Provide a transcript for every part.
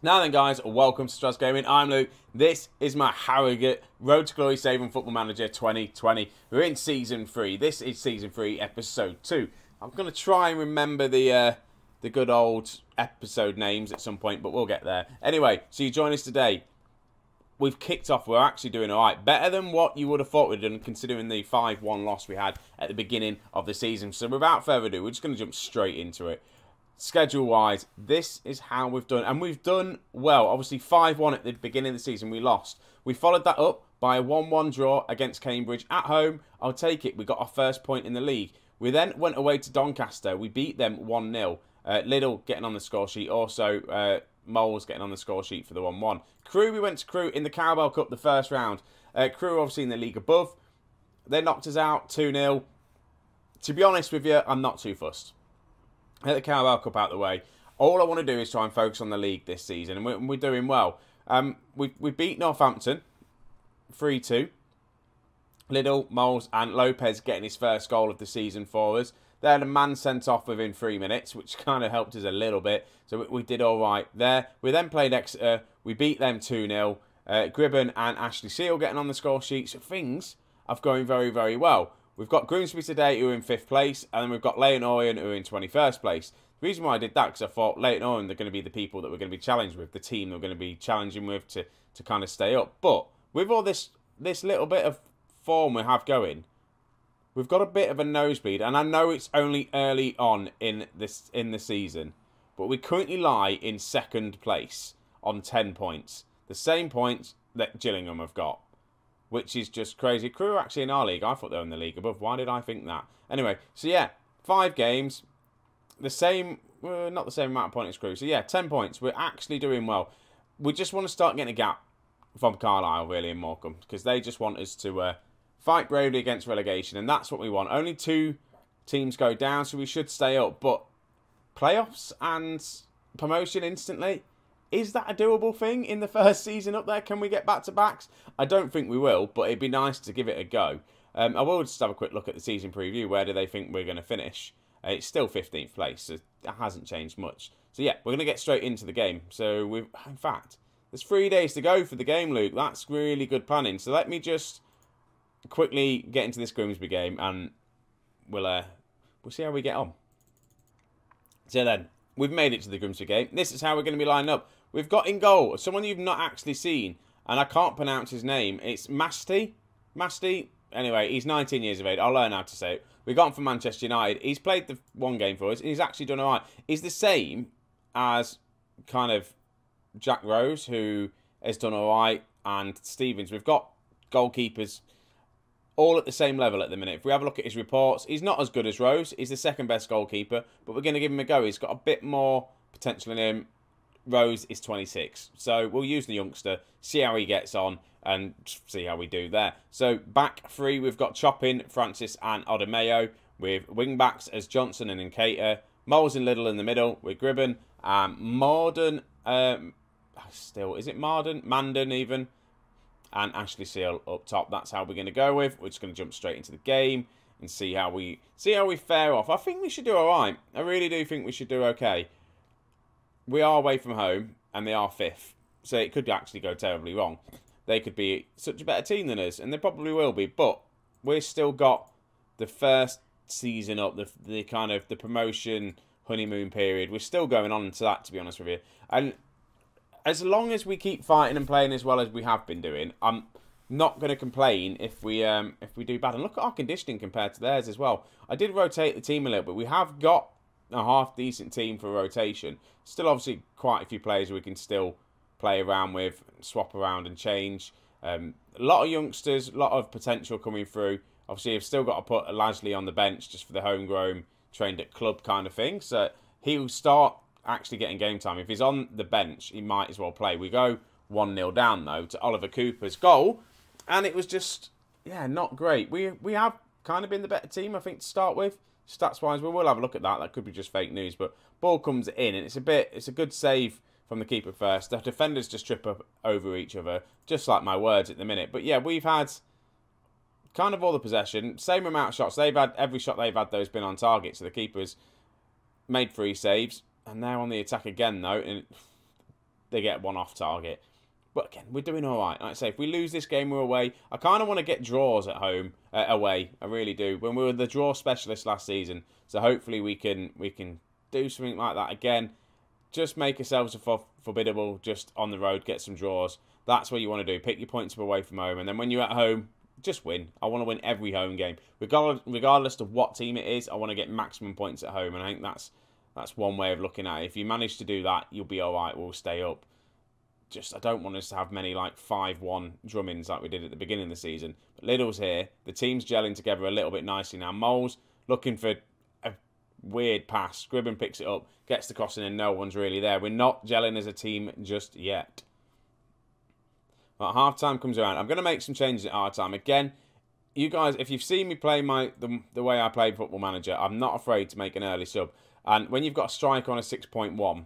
Now then, guys, welcome to Strasz Gaming. I'm Luke. This is my Harrogate Road to Glory Saving Football Manager 2020. We're in Season 3. This is Season 3, Episode 2. I'm going to try and remember the good old episode names at some point, but we'll get there. Anyway, so you join us today. We've kicked off. We're actually doing all right. Better than what you would have thought we'd done, considering the 5-1 loss we had at the beginning of the season. So without further ado, we're just going to jump straight into it. Schedule-wise, this is how we've done. And we've done well. Obviously, 5-1 at the beginning of the season, we lost. We followed that up by a 1-1 draw against Cambridge at home. I'll take it. We got our first point in the league. We then went away to Doncaster. We beat them 1-0. Liddell getting on the score sheet. Also, Moles getting on the score sheet for the 1-1. Crewe, we went to Crewe in the Carabao Cup the first round. Crewe obviously in the league above. They knocked us out 2-0. To be honest with you, I'm not too fussed. Get the Carabao Cup out of the way. All I want to do is try and focus on the league this season, and we're doing well. We beat Northampton 3-2. Liddell, Moles and Lopez getting his first goal of the season for us. They had a man sent off within 3 minutes, which kind of helped us a little bit. So we did all right there. We then played Exeter. We beat them 2-0. Gribben and Ashley Seal getting on the score sheet. So things are going very, very well. We've got Grimsby today, who are in 5th place, and then we've got Leyton Orient, who are in 21st place. The reason why I did that, because I thought Leyton Orient are going to be the people that we're going to be challenged with, the team that we're going to be challenging with to kind of stay up. But with all this little bit of form we have going, we've got a bit of a nosebleed, and I know it's only early on in the season, but we currently lie in 2nd place on 10 points, the same points that Gillingham have got. Which is just crazy. Crewe are actually in our league. I thought they were in the league above. Why did I think that? Anyway, so yeah, 5 games. The same, not the same amount of points as Crewe. So yeah, 10 points. We're actually doing well. We just want to start getting a gap from Carlisle, really, in Morecambe. Because they just want us to fight bravely against relegation. And that's what we want. Only 2 teams go down, so we should stay up. But playoffs and promotion instantly? Is that a doable thing in the first season up there? Can we get back-to-backs? I don't think we will, but it'd be nice to give it a go. I will just have a quick look at the season preview. Where do they think we're going to finish? It's still 15th place, so it hasn't changed much. So yeah, we're going to get straight into the game. So in fact, there's 3 days to go for the game, Luke. That's really good planning. So let me just quickly get into this Grimsby game, and we'll see how we get on. So then, we've made it to the Grimsby game. This is how we're going to be lining up. We've got in goal someone you've not actually seen, and I can't pronounce his name. It's Masti. Anyway, he's 19 years of age. I'll learn how to say it. We got him from Manchester United. He's played the 1 game for us, and he's actually done all right. He's the same as kind of Jack Rose, who has done all right, and Stevens. We've got goalkeepers all at the same level at the minute. If we have a look at his reports, he's not as good as Rose. He's the 2nd best goalkeeper, but we're going to give him a go. He's got a bit more potential in him. Rose is 26. So we'll use the youngster, see how he gets on, and see how we do there. So back 3, we've got Choppin, Francis and Odemeo, with wing-backs as Johnson and Nkata, Moles and Liddell in the middle, with Gribben, Morden, is it Marden? Mandan even, and Ashley Seal up top. That's how we're going to go with. We're just going to jump straight into the game and see how we fare off. I think we should do all right. I really do think we should do okay. We are away from home, and they are 5th. So it could actually go terribly wrong. They could be such a better team than us, and they probably will be. But we've still got the first season up, the kind of the promotion honeymoon period. We're still going on into that, to be honest with you. And as long as we keep fighting and playing as well as we have been doing, I'm not going to complain if we do bad. And look at our conditioning compared to theirs as well. I did rotate the team a little bit. We have got a half-decent team for rotation. Still, obviously, quite a few players we can still play around with, swap around and change. A lot of youngsters, a lot of potential coming through. Obviously, I've still got to put a Lasley on the bench just for the homegrown, trained at club kind of thing. So he'll start actually getting game time. If he's on the bench, he might as well play. We go 1-0 down, though, to Oliver Cooper's goal. And it was just, yeah, not great. We have kind of been the better team, I think, to start with. Stats-wise, we will have a look at that. That could be just fake news. But ball comes in, and it's a good save from the keeper first. The defenders just trip up over each other, just like my words at the minute. But yeah, we've had kind of all the possession. Same amount of shots. Every shot they've had, though, has been on target. So the keeper's made 3 saves. And they're on the attack again, though. And they get one off target. But again, we're doing all right. Like I say, if we lose this game, we're away. I kind of want to get draws at home, away. I really do. When we were the draw specialist last season, so hopefully we can do something like that again. Just make ourselves formidable. Just on the road, get some draws. That's what you want to do. Pick your points up away from home, and then when you're at home, just win. I want to win every home game, regardless of what team it is. I want to get maximum points at home, and I think that's one way of looking at it. If you manage to do that, you'll be all right. We'll stay up. I don't want us to have many like 5-1 drummings like we did at the beginning of the season. But Lidl's here. The team's gelling together a little bit nicely now. Mole's looking for a weird pass. Scribben picks it up, gets the crossing, and no one's really there. We're not gelling as a team just yet. But half-time comes around. I'm going to make some changes at half-time. Again, you guys, if you've seen me play the way I play Football Manager, I'm not afraid to make an early sub. And when you've got a strike on a 6.1...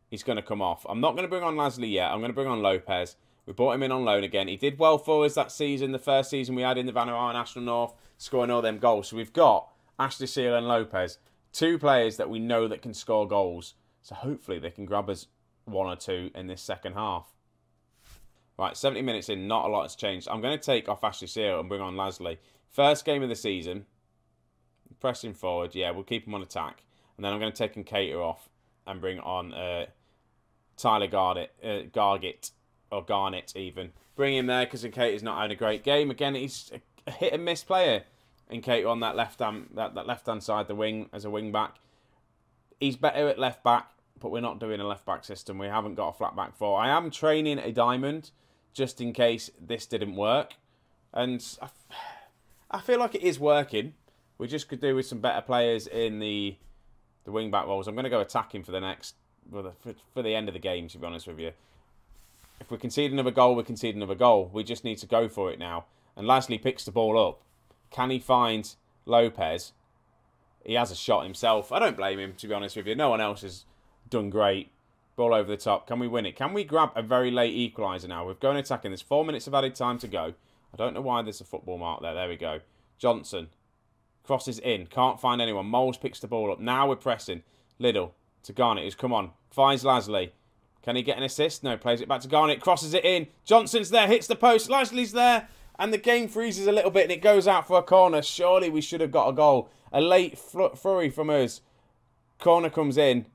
he's going to come off. I'm not going to bring on Lasley yet. I'm going to bring on Lopez. We brought him in on loan again. He did well for us that season, the first season we had in the Vanarama National North, scoring all them goals. So we've got Ashley Seal and Lopez, two players that we know that can score goals. So hopefully they can grab us 1 or 2 in this second half. Right, 70 minutes in, not a lot has changed. I'm going to take off Ashley Seal and bring on Lasley. First game of the season. Pressing forward. Yeah, we'll keep him on attack. And then I'm going to take Cater off and bring on... Tyler Gargett, or Garnett even. Bring him there because Nkate's not had a great game. Again, he's a hit and miss player. Nkate on that left hand side, the wing as a wing back. He's better at left back, but we're not doing a left back system. We haven't got a flat back 4. I am training a diamond just in case this didn't work, and I feel like it is working. We just could do with some better players in the wing back roles. I'm going to go attacking for the next. For the end of the game, to be honest with you. If we concede another goal, we concede another goal. We just need to go for it now. And Lasley picks the ball up. Can he find Lopez? He has a shot himself. I don't blame him, to be honest with you. No one else has done great. Ball over the top. Can we win it? Can we grab a very late equaliser now? We've gone attacking. There's 4 minutes of added time to go. I don't know why there's a football mark there. There we go. Johnson crosses in. Can't find anyone. Moles picks the ball up. Now we're pressing. Liddle to Garnett, who's come on. Finds Lasley. Can he get an assist? No, plays it back to Garnett. Crosses it in. Johnson's there. Hits the post. Lasley's there. And the game freezes a little bit and it goes out for a corner. Surely we should have got a goal. A late flurry from us. Corner comes in.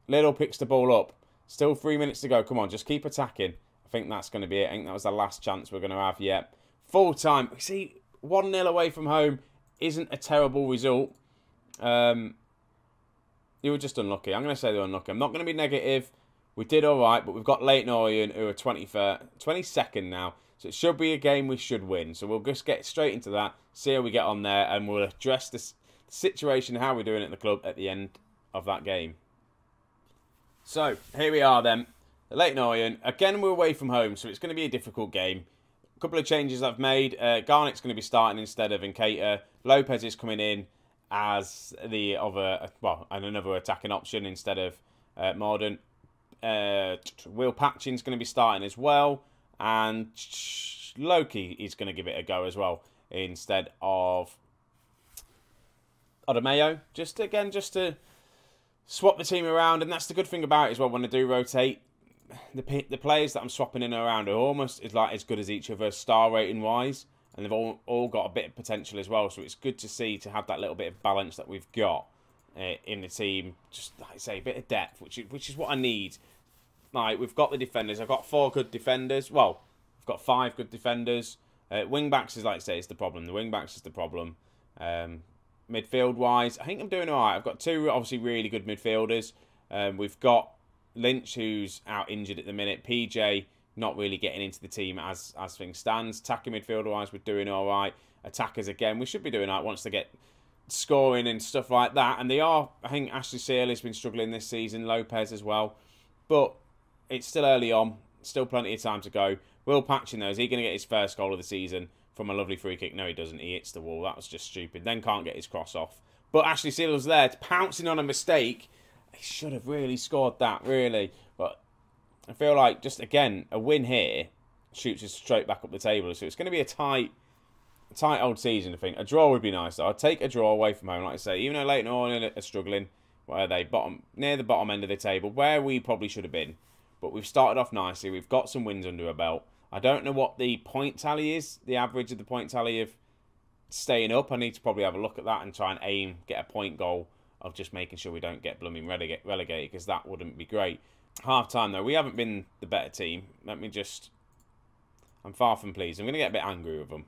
Liddle picks the ball up. Still 3 minutes to go. Come on, just keep attacking. I think that's going to be it. I think that was the last chance we're going to have yet. Full time. See, 1-0 away from home isn't a terrible result. You were just unlucky. I'm going to say they were unlucky. I'm not going to be negative. We did all right, but we've got Leighton Orient, who are 22nd now. So it should be a game we should win. So we'll just get straight into that, see how we get on there, and we'll address the situation, how we're doing at the club at the end of that game. So, here we are then. Leighton Orient. Again, we're away from home, so it's going to be a difficult game. A couple of changes I've made. Garnett's going to be starting instead of Nkater. Lopez is coming in as the other, well, and another attacking option instead of Morden. Will Patchin's going to be starting as well, and Loki is going to give it a go as well instead of Odemayo. Just to swap the team around, and that's the good thing about it as well. When I do rotate, the players that I'm swapping in and around are almost as good as each other star rating wise. And they've all got a bit of potential as well. So it's good to see, to have that little bit of balance that we've got in the team. Just, like I say, a bit of depth, which is what I need. Like, we've got the defenders. I've got 4 good defenders. Well, I've got 5 good defenders. Wing-backs is, like I say, is the problem. The wing-backs is the problem. Midfield-wise, I think I'm doing all right. I've got 2, obviously, really good midfielders. We've got Lynch, who's out injured at the minute. PJ... not really getting into the team as things stands. Attacking midfielder-wise, we're doing all right. Attackers, again, we should be doing all right once they get scoring and stuff like that. And they are. I think Ashley Seal has been struggling this season. Lopez as well. But it's still early on. Still plenty of time to go. Will Patchin, though, is he going to get his first goal of the season from a lovely free kick? No, he doesn't. He hits the wall. That was just stupid. Then can't get his cross off. But Ashley Seal was there, pouncing on a mistake. He should have really scored that, really. But I feel like, just again, a win here shoots us straight back up the table. So it's going to be a tight old season, I think. A draw would be nice, though. I'd take a draw away from home, like I say. Even though Leighton Orient are struggling, where are they? Near the bottom end of the table, where we probably should have been. But we've started off nicely. We've got some wins under our belt. I don't know what the point tally is, the average of the point tally of staying up. I need to probably have a look at that and try and aim, get a point goal of just making sure we don't get blooming relegated, because that wouldn't be great. Half time though, we haven't been the better team. I'm far from pleased. I'm going to get a bit angry with them.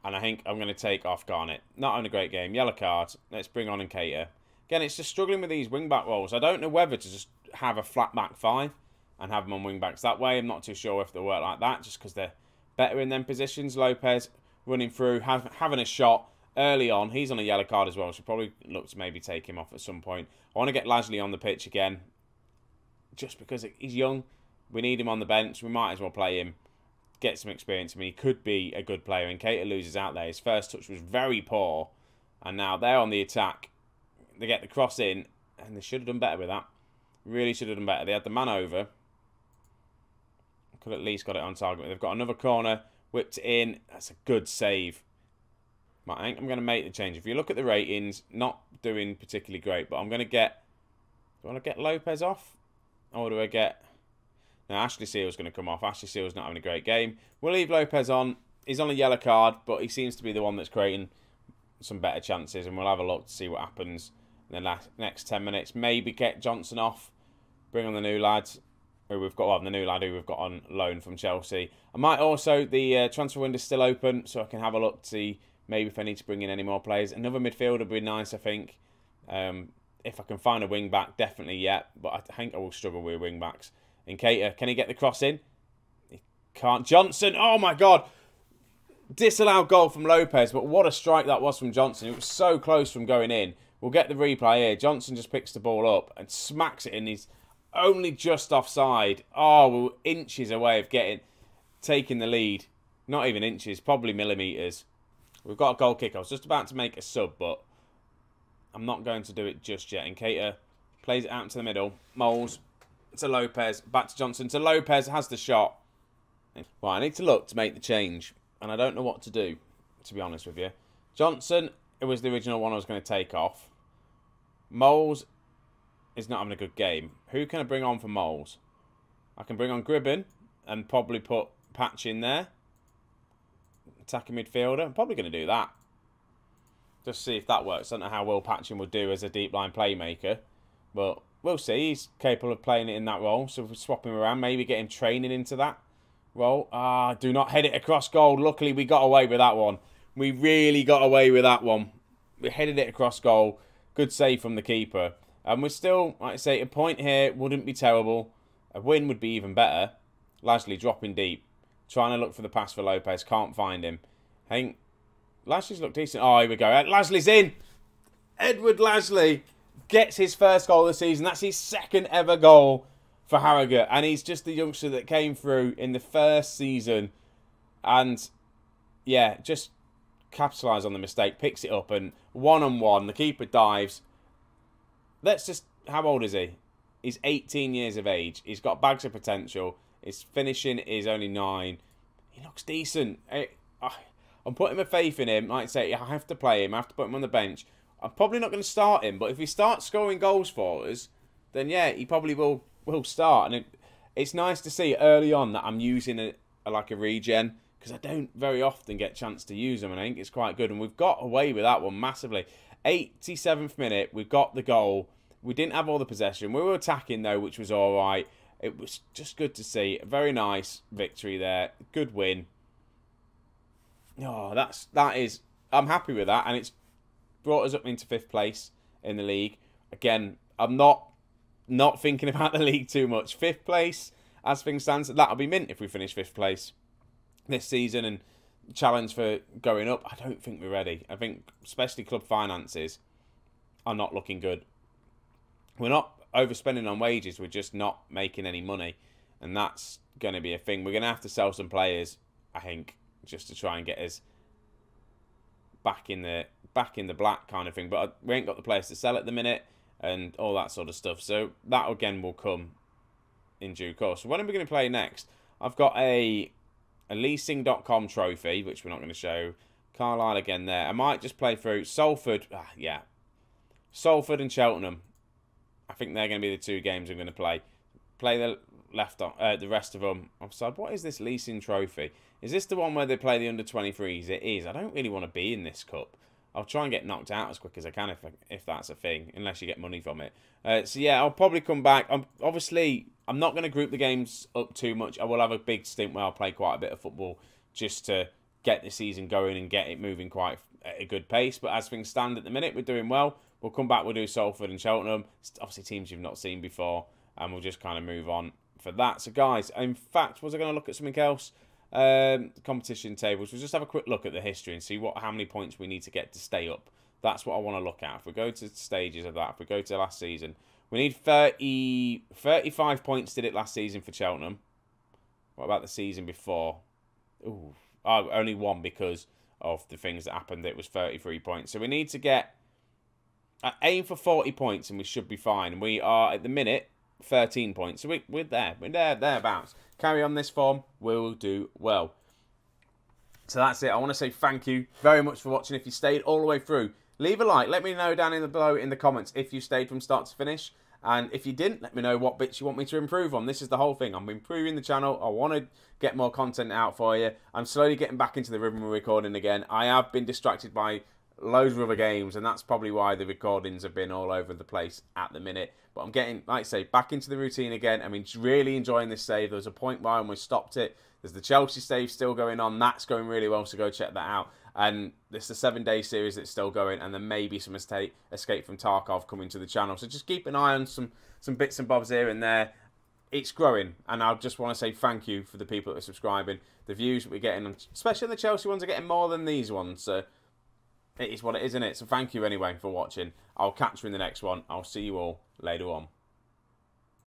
And I think I'm going to take off Garnett. Not having a great game. Yellow card. Let's bring on Nketiah. Again, it's just struggling with these wing-back roles. I don't know whether to just have a flat back five and have them on wing-backs that way. I'm not too sure if they'll work like that, just because they're better in them positions. Lopez running through, having a shot early on. He's on a yellow card as well. Should probably look to maybe take him off at some point. I want to get Lashley on the pitch again, just because he's young. We need him on the bench. We might as well play him, get some experience. I mean, he could be a good player. And Nketiah loses out there. His first touch was very poor. And now they're on the attack. They get the cross in. And they should have done better with that. Really should have done better. They had the man over. Could at least got it on target. They've got another corner. Whipped it in. That's a good save. I think I'm going to make the change. If you look at the ratings, not doing particularly great. But I'm going to get... Do I want to get Lopez off? Or do I get... Now, Ashley Seal's going to come off. Ashley Seal's not having a great game. We'll leave Lopez on. He's on a yellow card, but he seems to be the one that's creating some better chances. And we'll have a look to see what happens in the next 10 minutes. Maybe get Johnson off. Bring on the new lads who we've got. Well, the new lad who we've got on loan from Chelsea. I might also... The transfer window's still open, so I can have a look to see maybe if I need to bring in any more players. Another midfielder would be nice, I think. If I can find a wing-back, definitely, yeah. But I think I will struggle with wing-backs. Nketiah, can he get the cross in? He can't. Johnson, oh my God. Disallowed goal from Lopez, but what a strike that was from Johnson. It was so close from going in. We'll get the replay here. Johnson just picks the ball up and smacks it in. He's only just offside. Oh, we're inches away of taking the lead. Not even inches, probably millimetres. We've got a goal kick. I was just about to make a sub, but I'm not going to do it just yet. Nketiah plays it out into the middle. Moles to Lopez, back to Johnson, to Lopez, has the shot. Well, I need to look to make the change, and I don't know what to do, to be honest with you. Johnson, it was the original one I was going to take off. Moles is not having a good game. Who can I bring on for Moles? I can bring on Gribben and probably put Patch in there. Attacking midfielder. I'm probably going to do that. Just see if that works. I don't know how well Patching would do as a deep line playmaker, but we'll see. He's capable of playing it in that role. So if we swap him around, maybe get him training into that role. Do not head it across goal. Luckily, we got away with that one. We really got away with that one. We headed it across goal. Good save from the keeper. And we're still, like I say, a point here wouldn't be terrible. A win would be even better. Lashley dropping deep. Trying to look for the pass for Lopez. Can't find him. I think Lashley's looked decent. Oh, here we go. Lashley's in. Edward Lashley gets his first goal of the season. That's his second ever goal for Harrogate. And he's just the youngster that came through in the first season. And, yeah, just capitalise on the mistake. Picks it up and one-on-one. The keeper dives. Let's just... How old is he? He's 18 years of age. He's got bags of potential. His finishing is only 9. He looks decent. I'm putting my faith in him. Like I say, I have to play him. I have to put him on the bench. I'm probably not going to start him, but if he starts scoring goals for us, then yeah, he probably will start. And it's nice to see early on that I'm using like a regen, because I don't very often get a chance to use them, and I think it's quite good. And we've got away with that one massively. 87th minute, we've got the goal. We didn't have all the possession. We were attacking though, which was all right. It was just good to see. A very nice victory there. Good win. Oh, that is. I'm happy with that, and it's brought us up into 5th place in the league. Again, I'm not thinking about the league too much. 5th place, as things stand, that'll be mint if we finish 5th place this season and challenge for going up. I don't think we're ready. I think especially club finances are not looking good. We're not overspending on wages. We're just not making any money, and that's going to be a thing. We're going to have to sell some players, I think, just to try and get us back in the black kind of thing. But we ain't got the players to sell at the minute and all that sort of stuff. So that again will come in due course. So when are we going to play next? I've got a leasing.com trophy, which we're not going to show. Carlisle again there. I might just play through Salford. Yeah. Salford and Cheltenham. I think they're going to be the 2 games I'm going to play. Play the left on the rest of them offside. What is this leasing trophy? Is this the one where they play the under-23s? It is. I don't really want to be in this cup. I'll try and get knocked out as quick as I can if that's a thing, unless you get money from it. So yeah, I'll probably come back. Obviously, I'm not going to group the games up too much. I will have a big stint where I'll play quite a bit of football just to get the season going and get it moving quite at a good pace. But as things stand at the minute, we're doing well. We'll come back, we'll do Salford and Cheltenham. Obviously teams you've not seen before, and we'll just kind of move on for that. So guys, in fact, was I going to look at something else? Competition tables. We'll just have a quick look at the history and see how many points we need to get to stay up. That's what I want to look at. If we go to stages of that, if we go to last season, we need 35 points did it last season for Cheltenham. What about the season before? Ooh, only one because of the things that happened. It was 33 points. So we need to get aim for 40 points and we should be fine. And we are at the minute 13 points. So we're there. We're thereabouts. Carry on this form, we'll do well. So that's it. I want to say thank you very much for watching. If you stayed all the way through, leave a like. Let me know down below in the comments if you stayed from start to finish. And if you didn't, let me know what bits you want me to improve on. This is the whole thing. I'm improving the channel. I want to get more content out for you. I'm slowly getting back into the rhythm of recording again. I have been distracted by loads of other games, and that's probably why the recordings have been all over the place at the minute. But I'm getting, like I say, back into the routine again. I mean, really enjoying this save. There was a point where I almost stopped it. There's the Chelsea save still going on. That's going really well, so go check that out. And it's the 7-day series that's still going, and there may be some Escape from Tarkov coming to the channel. So just keep an eye on some bits and bobs here and there. It's growing, and I just want to say thank you for the people that are subscribing. The views that we're getting, especially the Chelsea ones, are getting more than these ones. So it is what it is, isn't it? So thank you anyway for watching. I'll catch you in the next one. I'll see you all later on.